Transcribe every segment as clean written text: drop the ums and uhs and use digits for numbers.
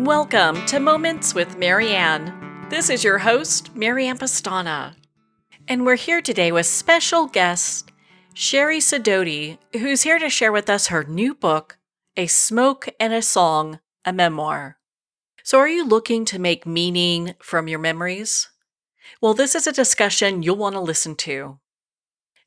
Welcome to Moments with Marianne. This is your host, Marianne Pastana. And we're here today with special guest, Sherry Sidoti, who's here to share with us her new book, A Smoke and a Song, a Memoir. So are you looking to make meaning from your memories? Well, this is a discussion you'll want to listen to.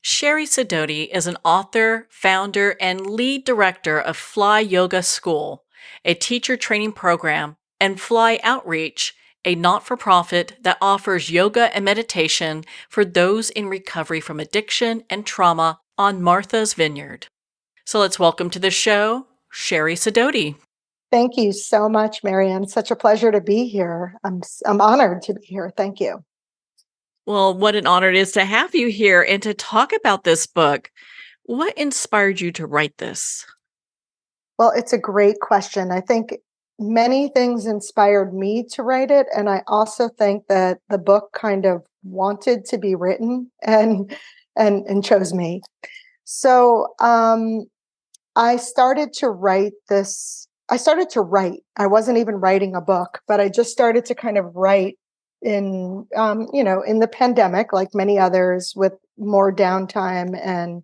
Sherry Sidoti is an author, founder, and lead director of Fly Yoga School, a teacher training program, and Fly Outreach, a not-for-profit that offers yoga and meditation for those in recovery from addiction and trauma on Martha's Vineyard. So let's welcome to the show, Sherry Sidoti. Thank you so much, Marianne. Such a pleasure to be here. I'm honored to be here. Thank you. Well, what an honor it is to have you here and to talk about this book. What inspired you to write this? Well, it's a great question. I think many things inspired me to write it. And I also think that the book kind of wanted to be written and chose me. So I started to write this. I started to write. I wasn't even writing a book, but I just started to kind of write in the pandemic, like many others, with more downtime and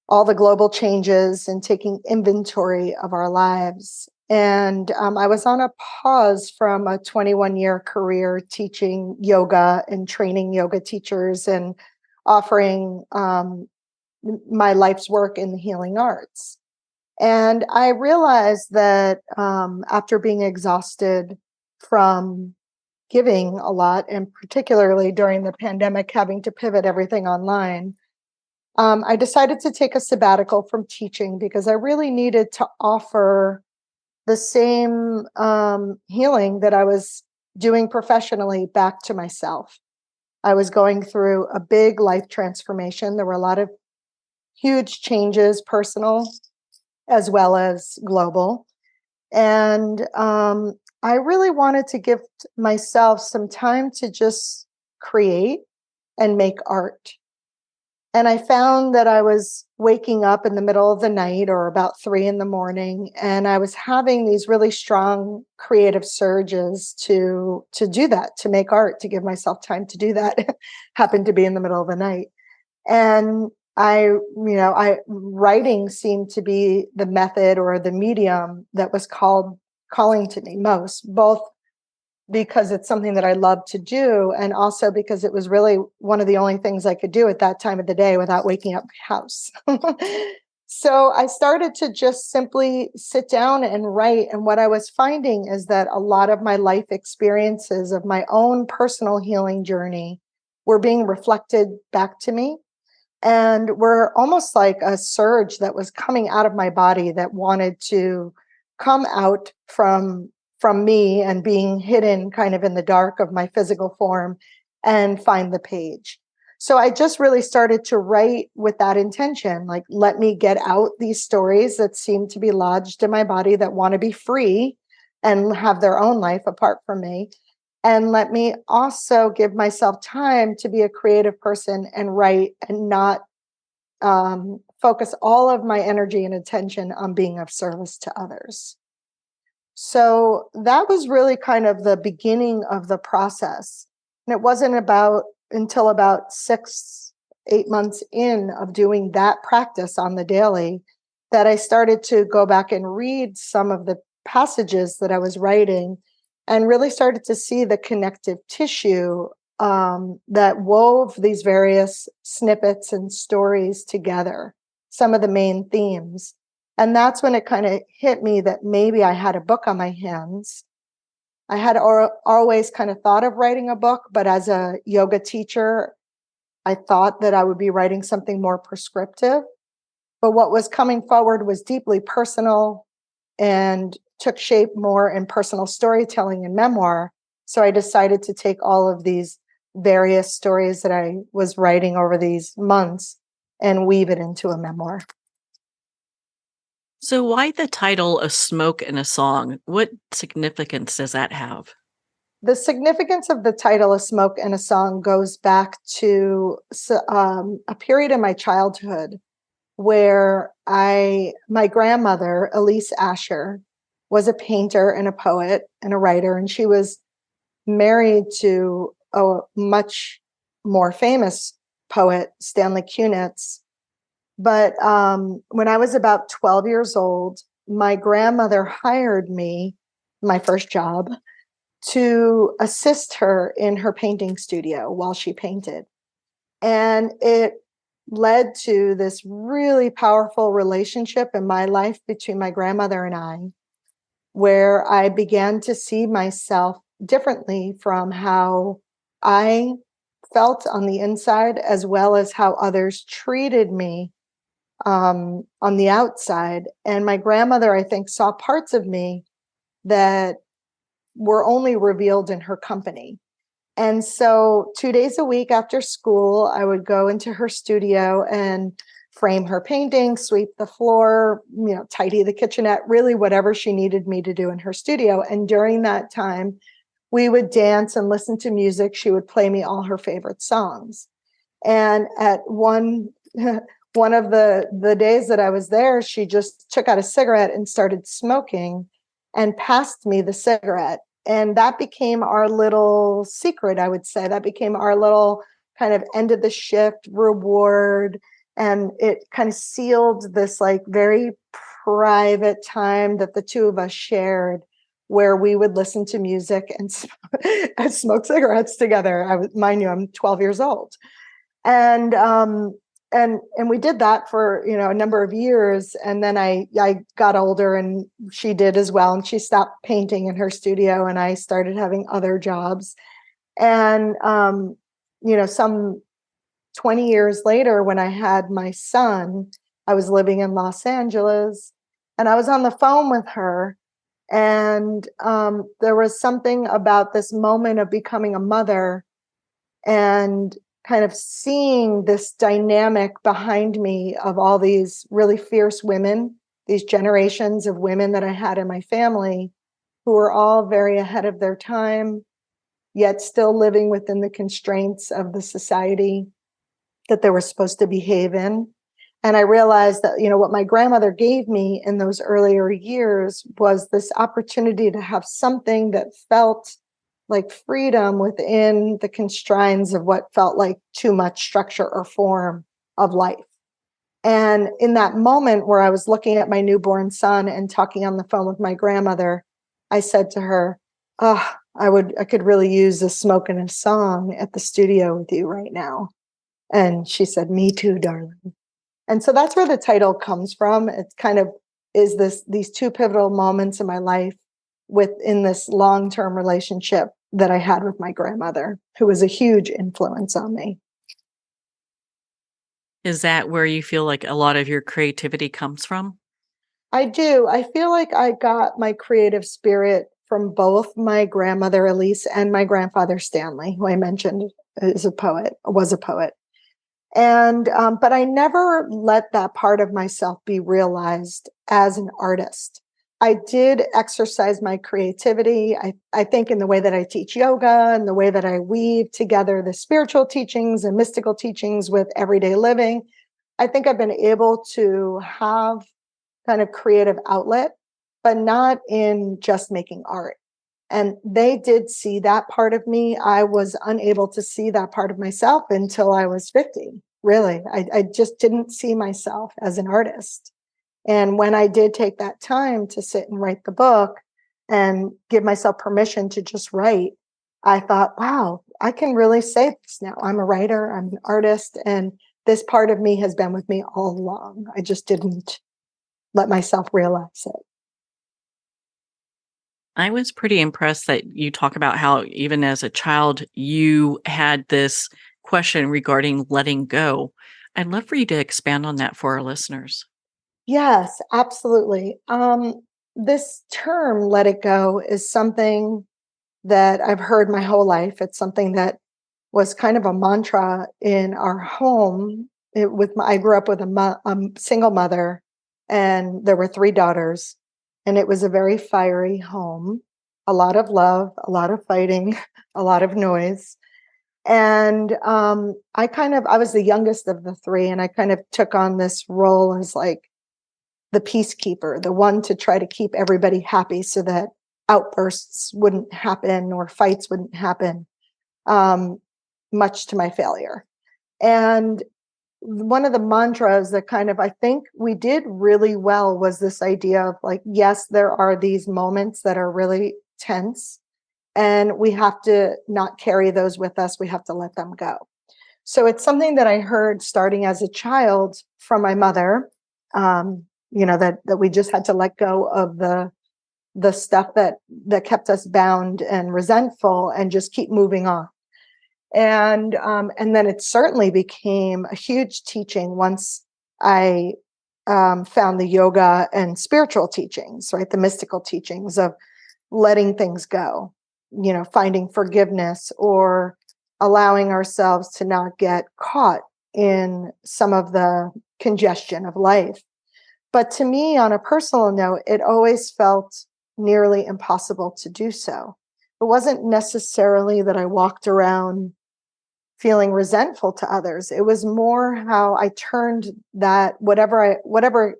all the global changes and taking inventory of our lives. And I was on a pause from a 21-year career teaching yoga and training yoga teachers and offering my life's work in the healing arts. And I realized that after being exhausted from giving a lot, and particularly during the pandemic, having to pivot everything online, I decided to take a sabbatical from teaching because I really needed to offer the same healing that I was doing professionally back to myself. I was going through a big life transformation. There were a lot of huge changes, personal as well as global. And I really wanted to give myself some time to just create and make art. And I found that I was waking up in the middle of the night or about 3 a.m, and I was having these really strong creative surges to do that, to make art, to give myself time to do that. Happened to be in the middle of the night. And writing seemed to be the method or the medium that was calling to me most, both because it's something that I love to do, and also because it was really one of the only things I could do at that time of the day without waking up my house. So I started to just simply sit down and write. And what I was finding is that a lot of my life experiences of my own personal healing journey were being reflected back to me. And were almost like a surge that was coming out of my body that wanted to come out from me and being hidden kind of in the dark of my physical form and find the page. So I just really started to write with that intention, like, let me get out these stories that seem to be lodged in my body that want to be free and have their own life apart from me. And let me also give myself time to be a creative person and write and not focus all of my energy and attention on being of service to others. So that was really kind of the beginning of the process. And it wasn't until about 6-8 months in of doing that practice on the daily that I started to go back and read some of the passages that I was writing and really started to see the connective tissue that wove these various snippets and stories together, some of the main themes. And that's when it kind of hit me that maybe I had a book on my hands. I had always kind of thought of writing a book, but as a yoga teacher, I thought that I would be writing something more prescriptive. But what was coming forward was deeply personal and took shape more in personal storytelling and memoir. So I decided to take all of these various stories that I was writing over these months and weave it into a memoir. So why the title A Smoke and a Song? What significance does that have? The significance of the title A Smoke and a Song goes back to a period in my childhood where my grandmother, Elise Asher, was a painter and a poet and a writer, and she was married to a much more famous poet, Stanley Kunitz. But when I was about 12 years old, my grandmother hired me, my first job, to assist her in her painting studio while she painted. And it led to this really powerful relationship in my life between my grandmother and I, where I began to see myself differently from how I felt on the inside, as well as how others treated me on the outside. And my grandmother, I think, saw parts of me that were only revealed in her company. And so 2 days a week after school, I would go into her studio and frame her paintings, sweep the floor, tidy the kitchenette, really whatever she needed me to do in her studio. And during that time, we would dance and listen to music. She would play me all her favorite songs. And at one one of the days that I was there, she just took out a cigarette and started smoking and passed me the cigarette. And that became our little secret, I would say. That became our little kind of end of the shift reward. And it kind of sealed this like very private time that the two of us shared, where we would listen to music and smoke cigarettes together. Mind you, I'm 12 years old. And we did that for a number of years, and then I got older, and she did as well, and she stopped painting in her studio, and I started having other jobs. And some 20 years later, when I had my son, I was living in Los Angeles, and I was on the phone with her, and there was something about this moment of becoming a mother and kind of seeing this dynamic behind me of all these really fierce women, these generations of women that I had in my family, who were all very ahead of their time, yet still living within the constraints of the society that they were supposed to behave in. And I realized that, what my grandmother gave me in those earlier years was this opportunity to have something that felt like freedom within the constraints of what felt like too much structure or form of life. And in that moment where I was looking at my newborn son and talking on the phone with my grandmother, I said to her, "Oh, I could really use a smoke and a song at the studio with you right now." And she said, "Me too, darling." And so that's where the title comes from. It kind of is these two pivotal moments in my life within this long-term relationship that I had with my grandmother, who was a huge influence on me. Is that where you feel like a lot of your creativity comes from? I do. I feel like I got my creative spirit from both my grandmother Elise and my grandfather Stanley, who I mentioned was a poet. And but I never let that part of myself be realized as an artist. I did exercise my creativity. I think in the way that I teach yoga and the way that I weave together the spiritual teachings and mystical teachings with everyday living. I think I've been able to have kind of creative outlet, but not in just making art. And they did see that part of me. I was unable to see that part of myself until I was 50. Really, I just didn't see myself as an artist. And when I did take that time to sit and write the book and give myself permission to just write, I thought, wow, I can really say this now. I'm a writer, I'm an artist, and this part of me has been with me all along. I just didn't let myself realize it. I was pretty impressed that you talk about how even as a child, you had this question regarding letting go. I'd love for you to expand on that for our listeners. Yes, absolutely. This term, let it go, is something that I've heard my whole life. It's something that was kind of a mantra in our home. I grew up with a single mother, and there were three daughters, and it was a very fiery home. A lot of love, a lot of fighting, a lot of noise. And I was the youngest of the three, and I kind of took on this role as like the peacekeeper, the one to try to keep everybody happy so that outbursts wouldn't happen or fights wouldn't happen, much to my failure. And one of the mantras that kind of I think we did really well was this idea of like, yes, there are these moments that are really tense, and we have to not carry those with us. We have to let them go. So it's something that I heard starting as a child from my mother, that we just had to let go of the stuff that kept us bound and resentful and just keep moving on. And then it certainly became a huge teaching once I found the yoga and spiritual teachings, right? The mystical teachings of letting things go, finding forgiveness or allowing ourselves to not get caught in some of the congestion of life. But to me, on a personal note, it always felt nearly impossible to do so. It wasn't necessarily that I walked around feeling resentful to others. It was more how I turned that whatever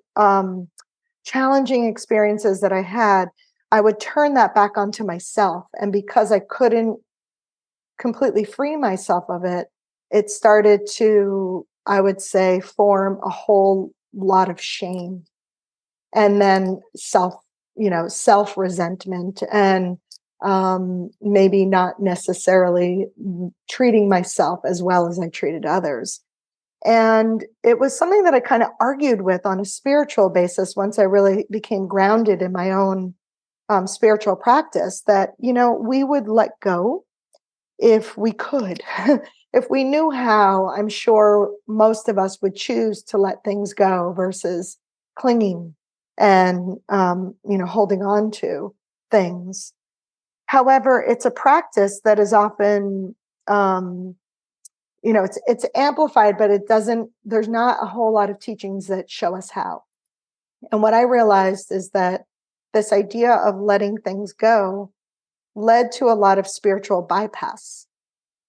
challenging experiences that I had, I would turn that back onto myself. And because I couldn't completely free myself of it, it started to, I would say, form a whole lot of shame, and then self resentment, and maybe not necessarily treating myself as well as I treated others. And it was something that I kind of argued with on a spiritual basis once I really became grounded in my own spiritual practice, that, we would let go if we could. If we knew how, I'm sure most of us would choose to let things go versus clinging and, holding on to things. However, it's a practice that is often, it's amplified, but there's not a whole lot of teachings that show us how. And what I realized is that this idea of letting things go led to a lot of spiritual bypass.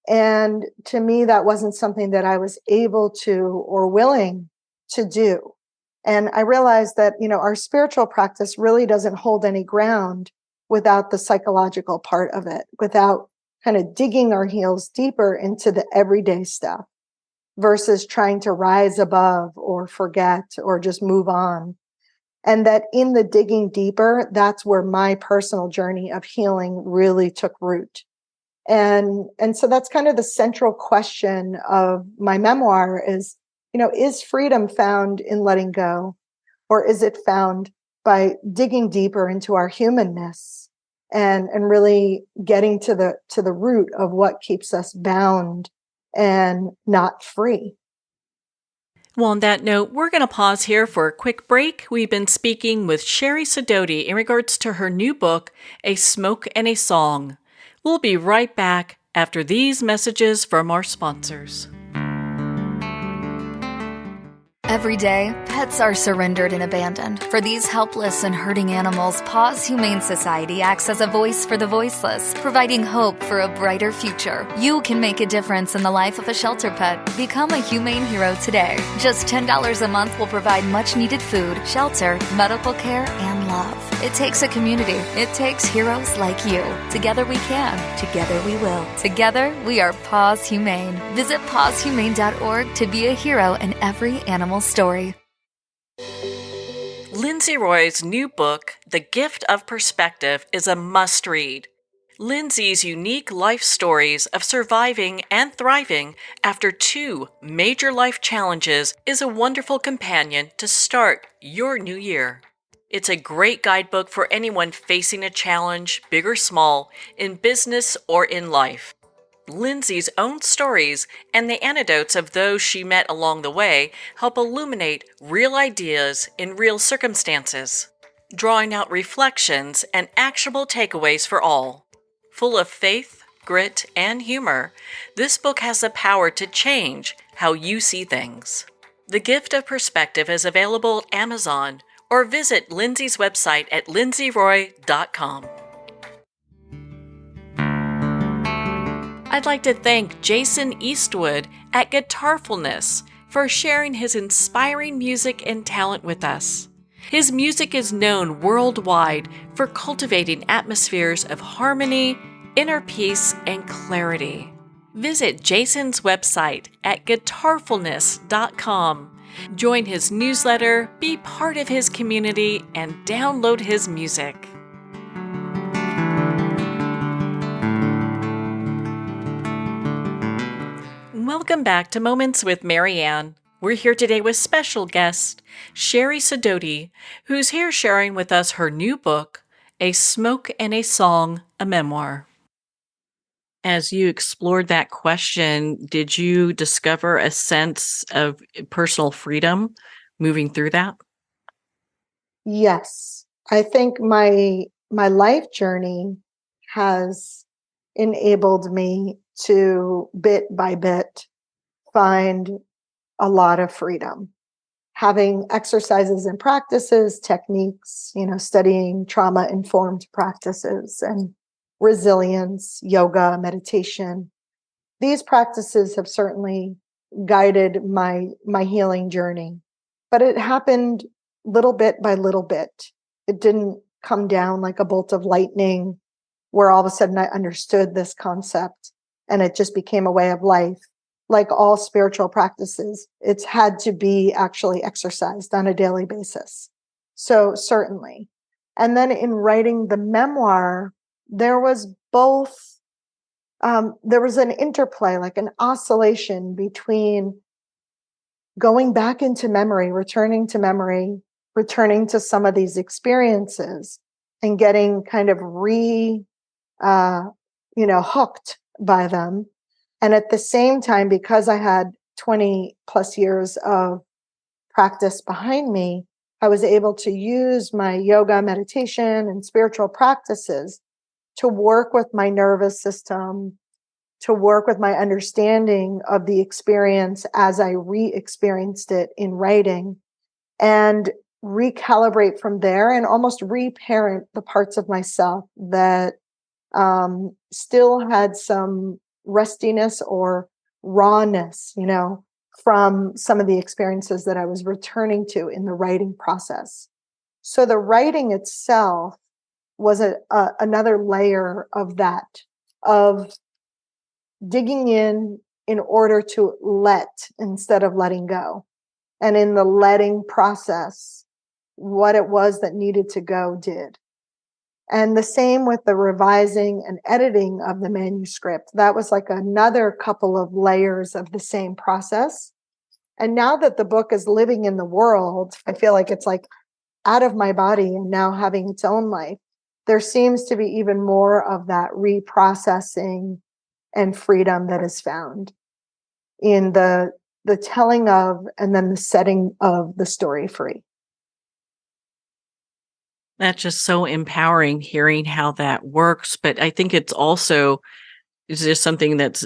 And to me, that wasn't something that I was able to or willing to do. And I realized that, our spiritual practice really doesn't hold any ground without the psychological part of it, without kind of digging our heels deeper into the everyday stuff versus trying to rise above or forget or just move on. And that in the digging deeper, that's where my personal journey of healing really took root. And so that's kind of the central question of my memoir is freedom found in letting go, or is it found by digging deeper into our humanness and really getting to the root of what keeps us bound and not free? Well, on that note, we're going to pause here for a quick break. We've been speaking with Sherry Sidoti in regards to her new book, A Smoke and a Song. We'll be right back after these messages from our sponsors. Every day, pets are surrendered and abandoned. For these helpless and hurting animals, Paws Humane Society acts as a voice for the voiceless, providing hope for a brighter future. You can make a difference in the life of a shelter pet. Become a humane hero today. Just $10 a month will provide much-needed food, shelter, medical care, and love. It takes a community. It takes heroes like you. Together we can. Together we will. Together we are Paws Humane. Visit pawshumane.org to be a hero in every animal story. Lindsay Roy's new book, The Gift of Perspective, is a must-read. Lindsay's unique life stories of surviving and thriving after 2 major life challenges is a wonderful companion to start your new year. It's a great guidebook for anyone facing a challenge, big or small, in business or in life. Lindsay's own stories and the anecdotes of those she met along the way help illuminate real ideas in real circumstances, drawing out reflections and actionable takeaways for all. Full of faith, grit, and humor, this book has the power to change how you see things. The Gift of Perspective is available at Amazon, or visit Lindsay's website at lindsayroy.com. I'd like to thank Jason Eastwood at Guitarfulness for sharing his inspiring music and talent with us. His music is known worldwide for cultivating atmospheres of harmony, inner peace, and clarity. Visit Jason's website at guitarfulness.com. Join his newsletter, be part of his community, and download his music. Welcome back to Moments with Marianne. We're here today with special guest, Sherry Sidoti, who's here sharing with us her new book, A Smoke and a Song, a Memoir. As you explored that question, did you discover a sense of personal freedom moving through that? Yes. I think my life journey has enabled me to bit by bit find a lot of freedom. Having exercises and practices, techniques, studying trauma-informed practices and resilience, yoga, meditation. These practices have certainly guided my healing journey, but it happened little bit by little bit. It didn't come down like a bolt of lightning where all of a sudden I understood this concept and it just became a way of life. Like all spiritual practices, it's had to be actually exercised on a daily basis. So certainly. And then in writing the memoir, there was both, there was an interplay, like an oscillation between going back into memory, returning to some of these experiences and getting kind of hooked by them. And at the same time, because I had 20 plus years of practice behind me, I was able to use my yoga, meditation, and spiritual practices to work with my nervous system, to work with my understanding of the experience as I re-experienced it in writing, and recalibrate from there and almost reparent the parts of myself that still had some rustiness or rawness, from some of the experiences that I was returning to in the writing process. So the writing itself was another layer of that, of digging in order to let instead of letting go. And in the letting process, what it was that needed to go did. And the same with the revising and editing of the manuscript. That was like another couple of layers of the same process. And now that the book is living in the world, I feel like it's like out of my body and now having its own life. There seems to be even more of that reprocessing and freedom that is found in the telling of and then the setting of the story free. That's just so empowering hearing how that works. But I think it's just something that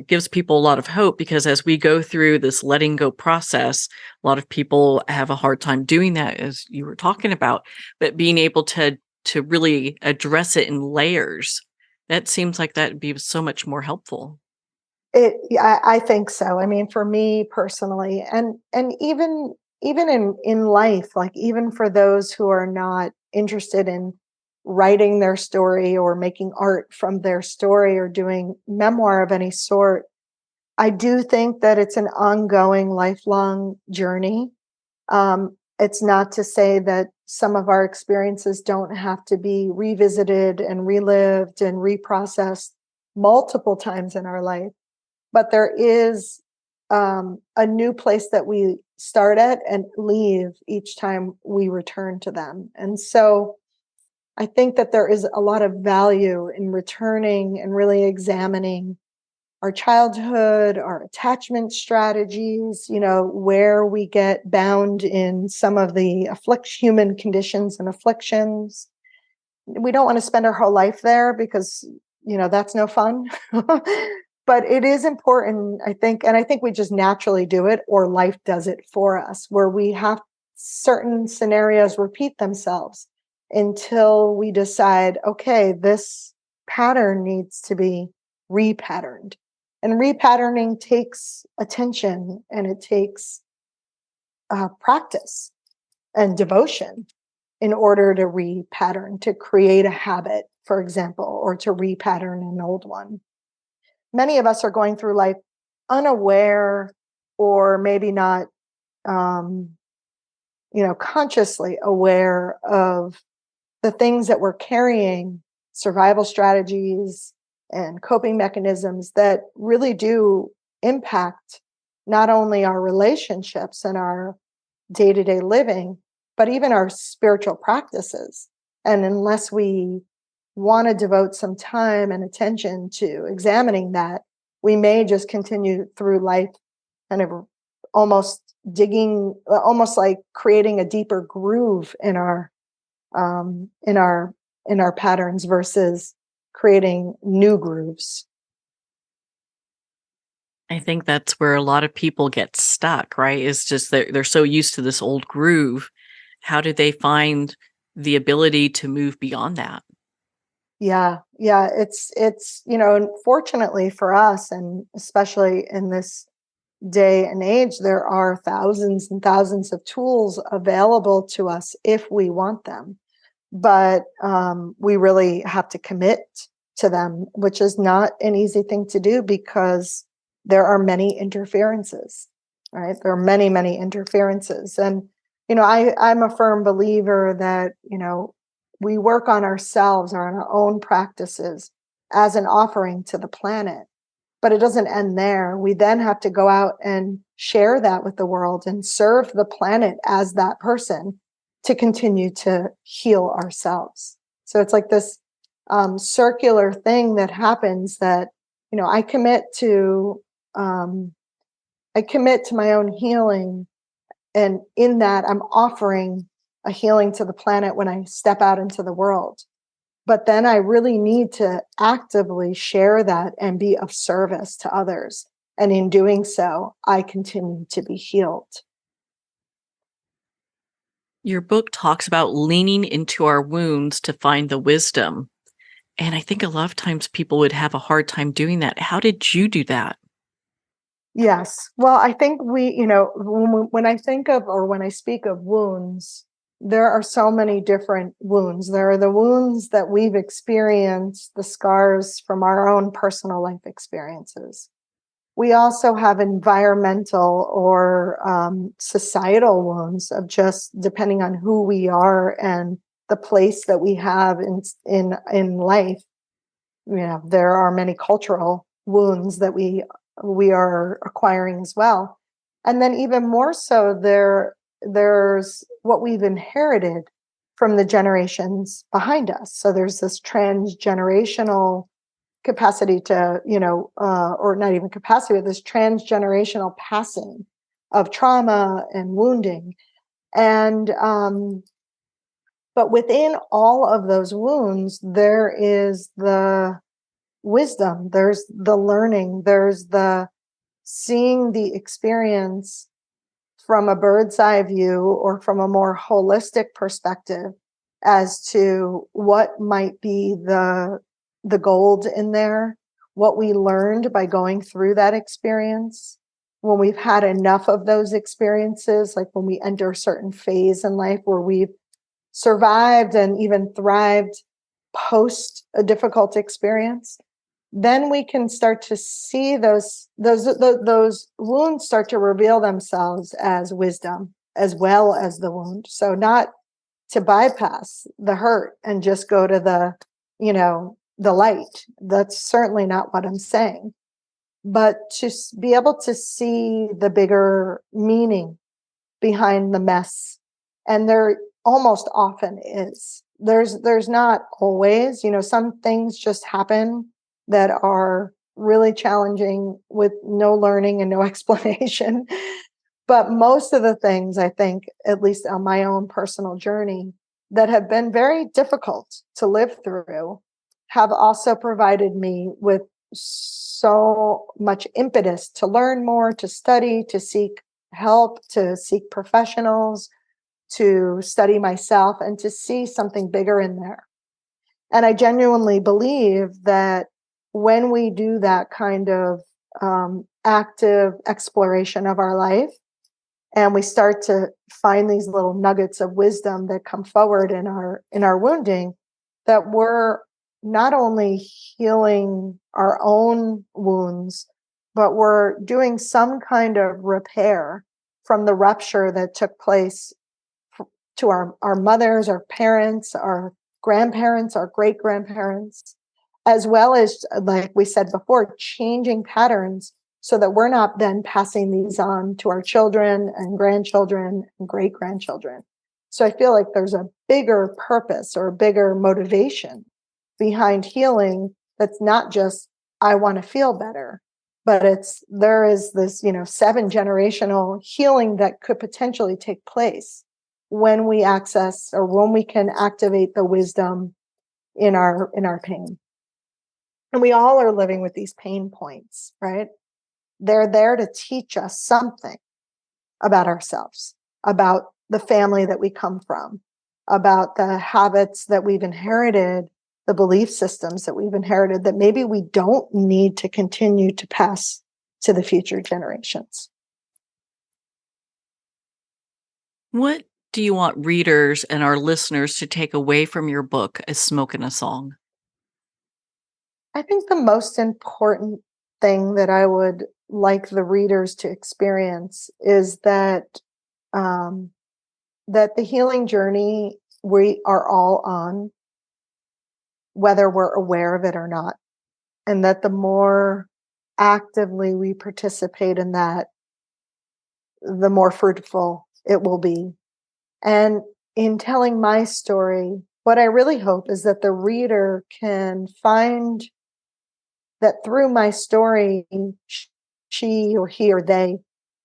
gives people a lot of hope, because as we go through this letting go process, a lot of people have a hard time doing that, as you were talking about. But being able to really address it in layers, that seems like that would be so much more helpful. I think so. I mean, for me personally, and even in life, like even for those who are not interested in writing their story or making art from their story or doing memoir of any sort, I do think that it's an ongoing, lifelong journey. It's not to say that some of our experiences don't have to be revisited and relived and reprocessed multiple times in our life. But there is a new place that we start at and leave each time we return to them. And so I think that there is a lot of value in returning and really examining our childhood, our attachment strategies, where we get bound in some of the human conditions and afflictions. We don't want to spend our whole life there because, that's no fun. But it is important, I think, and I think we just naturally do it, or life does it for us, where we have certain scenarios repeat themselves until we decide, okay, this pattern needs to be repatterned. And repatterning takes attention and it takes practice. and devotion in order to repattern, to create a habit, for example, or to repattern an old one. Many of us are going through life unaware, or maybe not, consciously aware of the things that we're carrying, survival strategies and coping mechanisms that really do impact not only our relationships and our day-to-day living, but even our spiritual practices. And unless we want to devote some time and attention to examining that, we may just continue through life kind of almost digging, almost like creating a deeper groove in our patterns versus creating new grooves. I think that's where a lot of people get stuck, right? It's just they're so used to this old groove. How do they find the ability to move beyond that? Yeah. It's fortunately for us, and especially in this day and age, there are thousands and thousands of tools available to us if we want them. But we really have to commit to them, which is not an easy thing to do because there are many interferences, right? There are many, many interferences. And, I'm a firm believer that, we work on ourselves or on our own practices as an offering to the planet. But it doesn't end there. We then have to go out and share that with the world and serve the planet as that person to continue to heal ourselves. So it's like this circular thing that happens that, I commit to my own healing. And in that, I'm offering a healing to the planet when I step out into the world. But then I really need to actively share that and be of service to others. And in doing so, I continue to be healed. Your book talks about leaning into our wounds to find the wisdom. And I think a lot of times people would have a hard time doing that. How did you do that? Yes. Well, I think when I think of, or when I speak of wounds, there are so many different wounds. There are the wounds that we've experienced, the scars from our own personal life experiences. We also have environmental or societal wounds of just depending on who we are and the place that we have in life. There are many cultural wounds that we are acquiring as well. And then even more so, there's what we've inherited from the generations behind us. So there's this transgenerational capacity to, or not even capacity, but this transgenerational passing of trauma and wounding. And, but within all of those wounds, there is the wisdom, there's the learning, there's the seeing the experience from a bird's eye view or from a more holistic perspective as to what might be the gold in there, what we learned by going through that experience. When we've had enough of those experiences, like when we enter a certain phase in life where we've survived and even thrived post a difficult experience, then we can start to see those wounds start to reveal themselves as wisdom as well as the wound. So not to bypass the hurt and just go to the light. That's certainly not what I'm saying. But to be able to see the bigger meaning behind the mess. And there almost often is. There's not always, some things just happen that are really challenging with no learning and no explanation. But most of the things, I think, at least on my own personal journey, that have been very difficult to live through, have also provided me with so much impetus to learn more, to study, to seek help, to seek professionals, to study myself, and to see something bigger in there. And I genuinely believe that when we do that kind of active exploration of our life, And we start to find these little nuggets of wisdom that come forward in our wounding, that we're not only healing our own wounds, but we're doing some kind of repair from the rupture that took place to our mothers, our parents, our grandparents, our great grandparents, as well as, like we said before, changing patterns so that we're not then passing these on to our children and grandchildren and great grandchildren. So I feel like there's a bigger purpose or a bigger motivation behind healing that's not just, I want to feel better, but there is this, 7-generational healing that could potentially take place when we access, or when we can activate the wisdom in our pain. And we all are living with these pain points, right? They're there to teach us something about ourselves, about the family that we come from, about the habits that we've inherited, the belief systems that we've inherited that maybe we don't need to continue to pass to the future generations. What do you want readers and our listeners to take away from your book, A Smoke and a Song? I think the most important thing that I would like the readers to experience is that that the healing journey we are all on, whether we're aware of it or not, and that the more actively we participate in that, the more fruitful it will be. And in telling my story, what I really hope is that the reader can find that through my story, she or he or they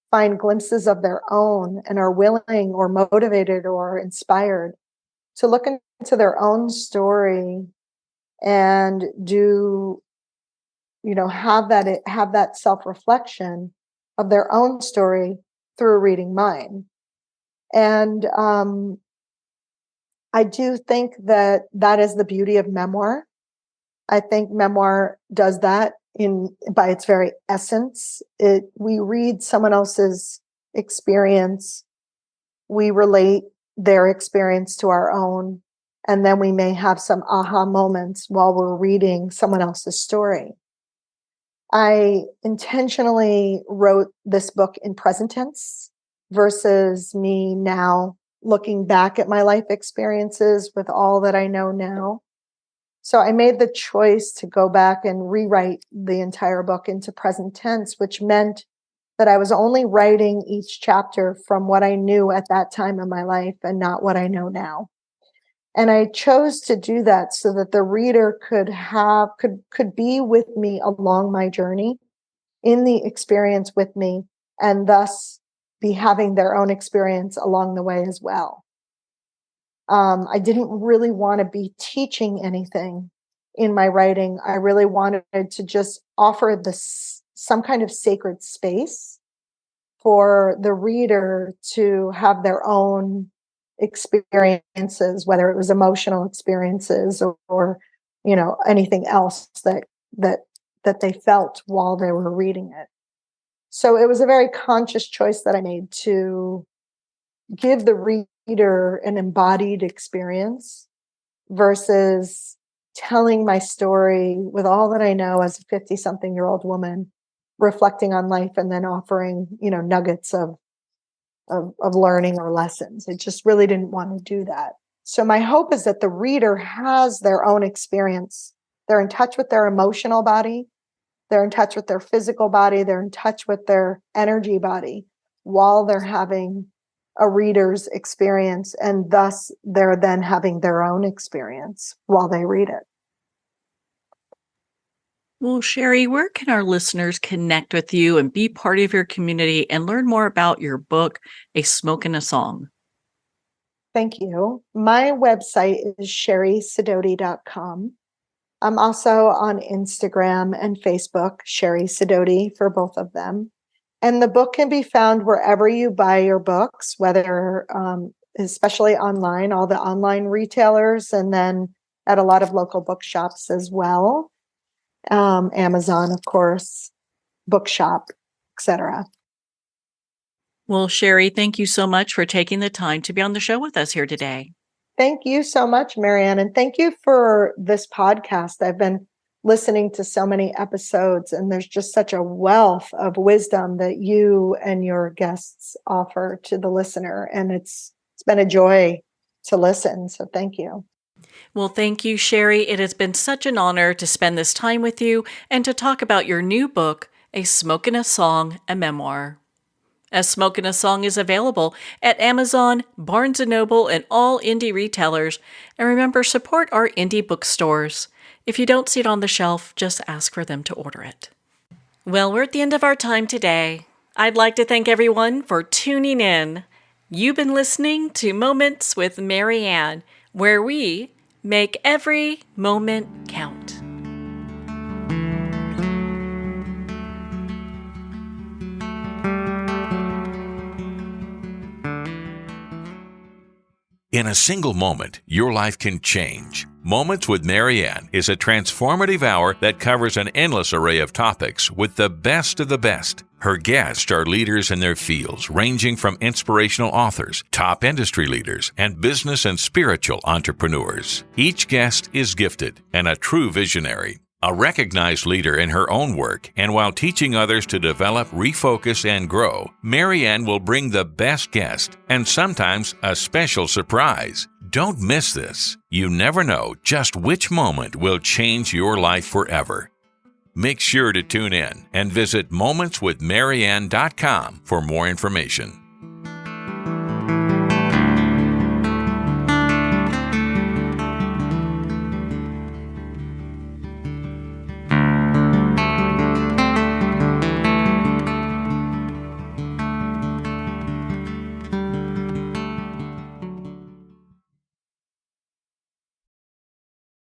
find glimpses of their own and are willing or motivated or inspired to look into their own story and have that self-reflection of their own story through reading mine. And I do think that is the beauty of memoir. I think memoir does that by its very essence. We read someone else's experience, we relate their experience to our own, and then we may have some aha moments while we're reading someone else's story. I intentionally wrote this book in present tense versus me now looking back at my life experiences with all that I know now. So I made the choice to go back and rewrite the entire book into present tense, which meant that I was only writing each chapter from what I knew at that time in my life and not what I know now. And I chose to do that so that the reader could be with me along my journey, in the experience with me, and thus be having their own experience along the way as well. I didn't really want to be teaching anything in my writing. I really wanted to just offer some kind of sacred space for the reader to have their own experiences, whether it was emotional experiences or anything else that they felt while they were reading it. So it was a very conscious choice that I made to give the reader an embodied experience versus telling my story with all that I know as a 50-something-year-old woman, reflecting on life and then offering, nuggets of learning or lessons. I just really didn't want to do that. So my hope is that the reader has their own experience. They're in touch with their emotional body. They're in touch with their physical body. They're in touch with their energy body while they're having a reader's experience. And thus they're then having their own experience while they read it. Well, Sherry, where can our listeners connect with you and be part of your community and learn more about your book, A Smoke and a Song? Thank you. My website is sherrysidoti.com. I'm also on Instagram and Facebook, Sherry Sidoti, for both of them. And the book can be found wherever you buy your books, whether especially online, all the online retailers, and then at a lot of local bookshops as well. Amazon, of course, Bookshop, etc. Well, Sherry, thank you so much for taking the time to be on the show with us here today. Thank you so much, Marianne. And thank you for this podcast. I've been listening to so many episodes, and there's just such a wealth of wisdom that you and your guests offer to the listener. And it's been a joy to listen. So thank you. Well, thank you, Sherry. It has been such an honor to spend this time with you and to talk about your new book, A Smoke and a Song, a Memoir. A Smoke and a Song is available at Amazon, Barnes & Noble, and all indie retailers. And remember, support our indie bookstores. If you don't see it on the shelf, just ask for them to order it. Well, we're at the end of our time today. I'd like to thank everyone for tuning in. You've been listening to Moments with Marianne, where we make every moment count. In a single moment, your life can change. Moments with Marianne is a transformative hour that covers an endless array of topics with the best of the best. Her guests are leaders in their fields, ranging from inspirational authors, top industry leaders, and business and spiritual entrepreneurs. Each guest is gifted and a true visionary. A recognized leader in her own work, and while teaching others to develop, refocus, and grow, Marianne will bring the best guest and sometimes a special surprise. Don't miss this. You never know just which moment will change your life forever. Make sure to tune in and visit momentswithmarianne.com for more information.